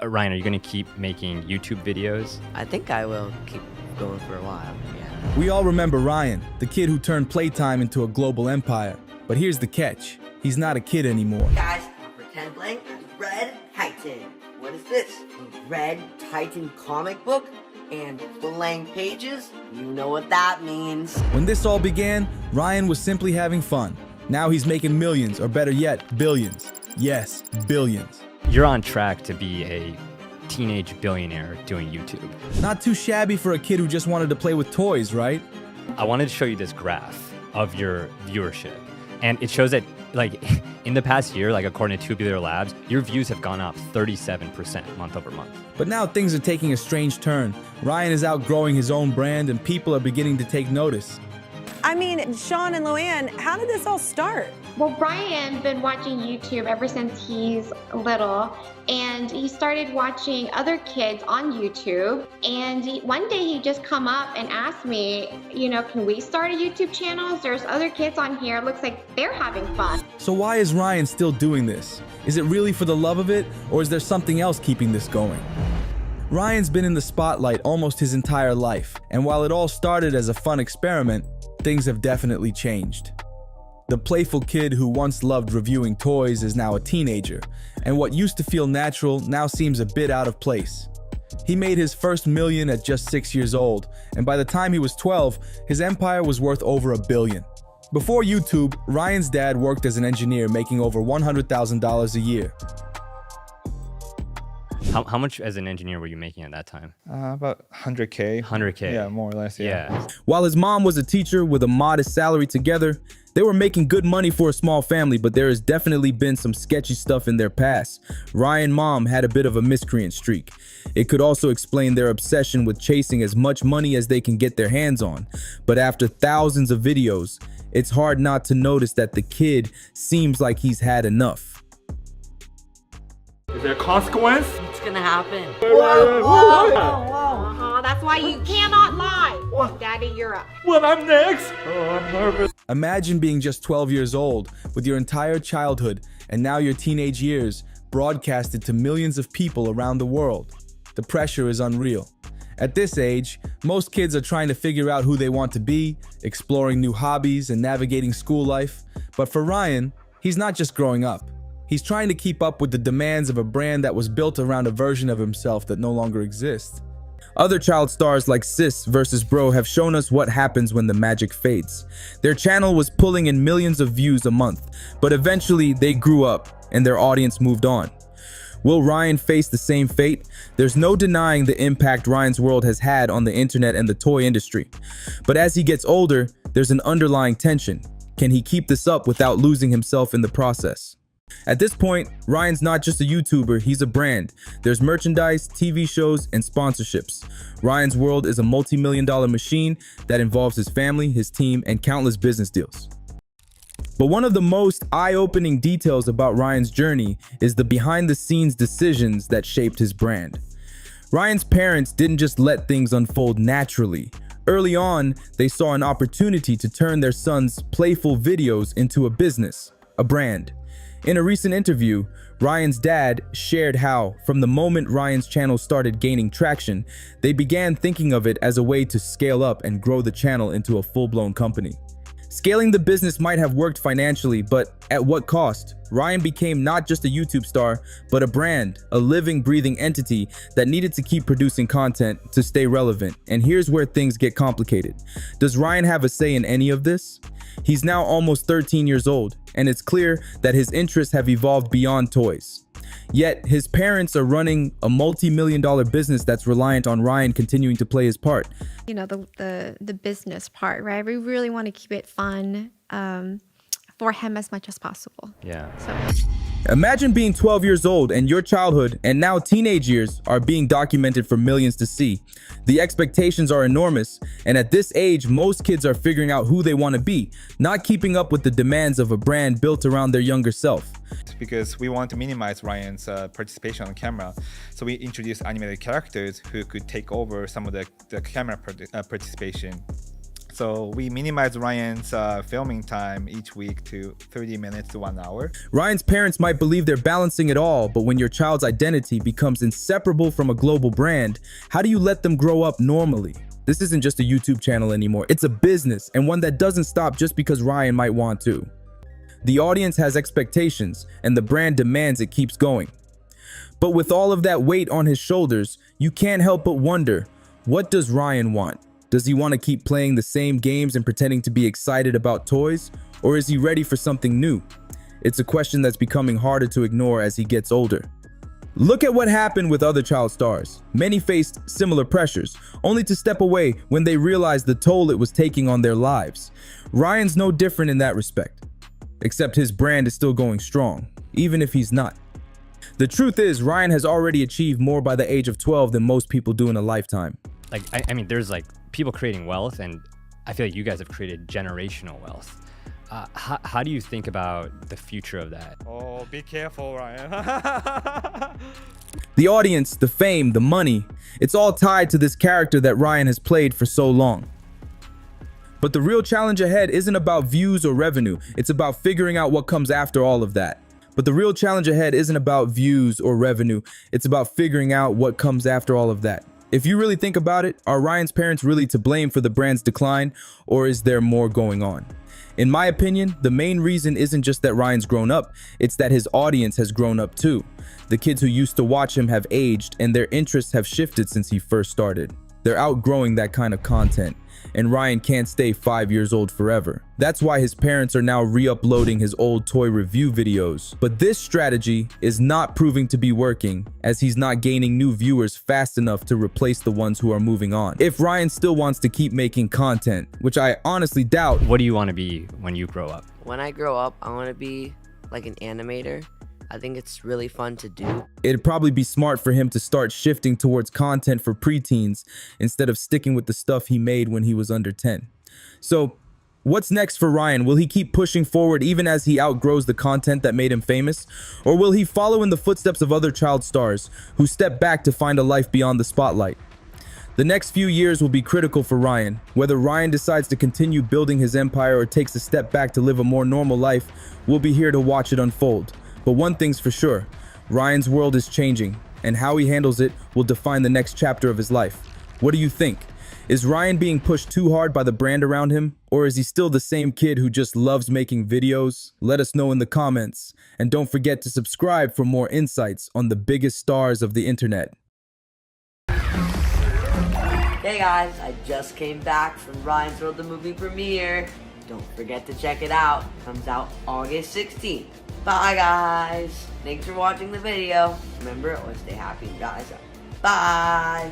Ryan, are you going to keep making YouTube videos? I think I will keep going for a while, yeah. We all remember Ryan, the kid who turned playtime into a global empire. But here's the catch. He's not a kid anymore. Guys, I'll pretend playing as Red Titan. What is this? A Red Titan comic book? And blank pages? You know what that means. When this all began, Ryan was simply having fun. Now he's making millions, or better yet, billions. Yes, billions. You're on track to be a teenage billionaire doing YouTube. Not too shabby for a kid who just wanted to play with toys, right? I wanted to show you this graph of your viewership. And it shows that, like, in the past year, like according to Tubular Labs, your views have gone up 37% month over month. But now things are taking a strange turn. Ryan is outgrowing his own brand and people are beginning to take notice. I mean, Sean and Luann, how did this all start? Well, Brian's been watching YouTube ever since he's little, and he started watching other kids on YouTube. And one day he just come up and asked me, you know, can we start a YouTube channel? There's other kids on here. It looks like they're having fun. So why is Ryan still doing this? Is it really for the love of it, or is there something else keeping this going? Ryan's been in the spotlight almost his entire life, and while it all started as a fun experiment, things have definitely changed. The playful kid who once loved reviewing toys is now a teenager, and what used to feel natural now seems a bit out of place. He made his first million at just 6 years old, and by the time he was 12, his empire was worth over $1 billion. Before YouTube, Ryan's dad worked as an engineer making over $100,000 a year. How much as an engineer were you making at that time? About 100K. 100K. Yeah, more or less, yeah. While his mom was a teacher with a modest salary together, they were making good money for a small family, but there has definitely been some sketchy stuff in their past. Ryan's mom had a bit of a miscreant streak. It could also explain their obsession with chasing as much money as they can get their hands on. But after thousands of videos, it's hard not to notice that the kid seems like he's had enough. Is there a consequence? It's gonna happen. That's why you cannot lie. What? Daddy, you're up. Well, I'm next. Oh, I'm nervous. Imagine being just 12 years old with your entire childhood and now your teenage years broadcasted to millions of people around the world. The pressure is unreal. At this age, most kids are trying to figure out who they want to be, exploring new hobbies and navigating school life. But for Ryan, he's not just growing up. He's trying to keep up with the demands of a brand that was built around a version of himself that no longer exists. Other child stars like Sis vs Bro have shown us what happens when the magic fades. Their channel was pulling in millions of views a month, but eventually they grew up and their audience moved on. Will Ryan face the same fate? There's no denying the impact Ryan's world has had on the internet and the toy industry. But as he gets older, there's an underlying tension. Can he keep this up without losing himself in the process? At this point, Ryan's not just a YouTuber, he's a brand. There's merchandise, TV shows, and sponsorships. Ryan's world is a multi-million-dollar machine that involves his family, his team, and countless business deals. But one of the most eye-opening details about Ryan's journey is the behind-the-scenes decisions that shaped his brand. Ryan's parents didn't just let things unfold naturally. Early on, they saw an opportunity to turn their son's playful videos into a business, a brand. In a recent interview, Ryan's dad shared how, from the moment Ryan's channel started gaining traction, they began thinking of it as a way to scale up and grow the channel into a full-blown company. Scaling the business might have worked financially, but at what cost? Ryan became not just a YouTube star, but a brand, a living, breathing entity that needed to keep producing content to stay relevant. And here's where things get complicated. Does Ryan have a say in any of this? He's now almost 13 years old, and it's clear that his interests have evolved beyond toys. Yet, his parents are running a multi-million-dollar business that's reliant on Ryan continuing to play his part. You know, the business part, right? We really want to keep it fun for him as much as possible. Yeah. So. Imagine being 12 years old and your childhood and now teenage years are being documented for millions to see. The expectations are enormous, and at this age, most kids are figuring out who they want to be, not keeping up with the demands of a brand built around their younger self. Because we want to minimize Ryan's participation on camera, so we introduced animated characters who could take over some of the camera participation. So we minimize Ryan's filming time each week to 30 minutes to 1 hour. Ryan's parents might believe they're balancing it all, but when your child's identity becomes inseparable from a global brand, how do you let them grow up normally? This isn't just a YouTube channel anymore. It's a business, and one that doesn't stop just because Ryan might want to. The audience has expectations, and the brand demands it keeps going. But with all of that weight on his shoulders, you can't help but wonder, what does Ryan want? Does he want to keep playing the same games and pretending to be excited about toys? Or is he ready for something new? It's a question that's becoming harder to ignore as he gets older. Look at what happened with other child stars. Many faced similar pressures, only to step away when they realized the toll it was taking on their lives. Ryan's no different in that respect, except his brand is still going strong, even if he's not. The truth is, Ryan has already achieved more by the age of 12 than most people do in a lifetime. Like, I mean, there's like people creating wealth, and I feel like you guys have created generational wealth. How do you think about the future of that? Oh, be careful, Ryan. The audience, the fame, the money, it's all tied to this character that Ryan has played for so long. But the real challenge ahead isn't about views or revenue. It's about figuring out what comes after all of that. But the real challenge ahead isn't about views or revenue. It's about figuring out what comes after all of that. If you really think about it, are Ryan's parents really to blame for the brand's decline, or is there more going on? In my opinion, the main reason isn't just that Ryan's grown up, it's that his audience has grown up too. The kids who used to watch him have aged, and their interests have shifted since he first started. They're outgrowing that kind of content, and Ryan can't stay 5 years old forever. That's why his parents are now re-uploading his old toy review videos. But this strategy is not proving to be working, as he's not gaining new viewers fast enough to replace the ones who are moving on. If Ryan still wants to keep making content, which I honestly doubt. What do you want to be when you grow up? When I grow up, I want to be like an animator. I think it's really fun to do. It'd probably be smart for him to start shifting towards content for preteens instead of sticking with the stuff he made when he was under 10. So, what's next for Ryan? Will he keep pushing forward even as he outgrows the content that made him famous? Or will he follow in the footsteps of other child stars who step back to find a life beyond the spotlight? The next few years will be critical for Ryan. Whether Ryan decides to continue building his empire or takes a step back to live a more normal life, we'll be here to watch it unfold. But one thing's for sure, Ryan's world is changing, and how he handles it will define the next chapter of his life. What do you think? Is Ryan being pushed too hard by the brand around him? Or is he still the same kid who just loves making videos? Let us know in the comments. And don't forget to subscribe for more insights on the biggest stars of the internet. Hey guys, I just came back from Ryan's World, the movie premiere. Don't forget to check it out. Comes out August 16th. Bye guys. Thanks for watching the video. Remember, always stay happy and guys up. Bye.